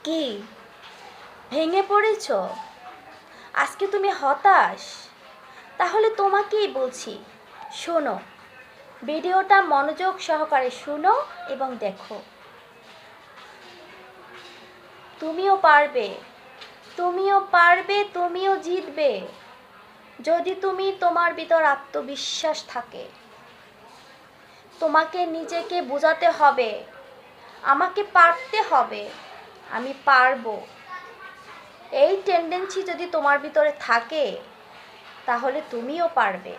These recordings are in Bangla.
কি ভেঙে পড়েছো? আজকে তুমি হতাশ? তাহলে তোমাকেই বলছি, শোনো, ভিডিওটা মনোযোগ সহকারে শুনো এবং দেখো। তুমিও পারবে, তুমিও পারবে, তুমিও জিতবে, যদি তুমি তোমার ভিতর আত্মবিশ্বাস থাকে। তোমাকে নিজেকে বোঝাতে হবে, আমাকে পারতে হবে, আমি পারবো। এই টেন্ডেন্সি যদি তোমার ভিতরে থাকে তাহলে তুমিও পারবে।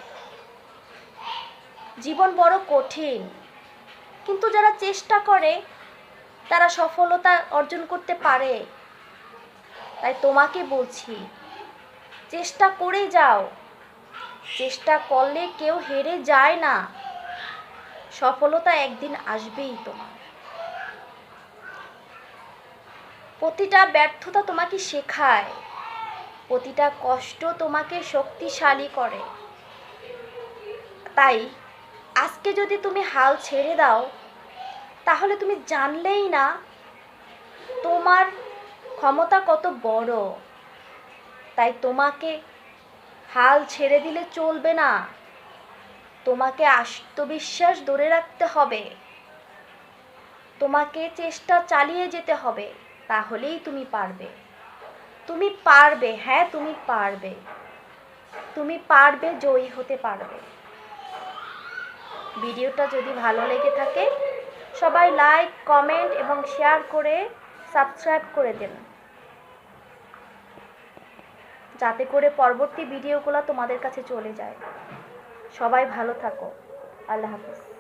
জীবন বড় কঠিন, কিন্তু যারা চেষ্টা করে তারা সফলতা অর্জন করতে পারে। তাই তোমাকে বলছি, চেষ্টা করে যাও। চেষ্টা করলে কেউ হেরে যায় না, সফলতা একদিন আসবেই তোমার। প্রতিটা ব্যর্থতা তোমাকে শেখায়, প্রতিটা কষ্ট তোমাকে শক্তিশালী করে। তাই আজকে যদি তুমি হাল ছেড়ে দাও তাহলে তুমি জানলেই না তোমার ক্ষমতা কত বড়। তাই তোমাকে হাল ছেড়ে দিলে চলবে না, তোমাকে আত্মবিশ্বাস ধরে রাখতে হবে, তোমাকে চেষ্টা চালিয়ে যেতে হবে, তাহলেই তুমি পারবে। তুমি পারবে, হ্যাঁ তুমি পারবে, তুমি পারবে, জয়ী হতে পারবে। ভিডিওটা যদি ভালো লেগে থাকে সবাই লাইক, কমেন্ট এবং শেয়ার করে সাবস্ক্রাইব করে দেন, যাতে করে পরবর্তী ভিডিওগুলো তোমাদের কাছে চলে যায়। সবাই ভালো থাকো। আল্লাহ হাফেজ।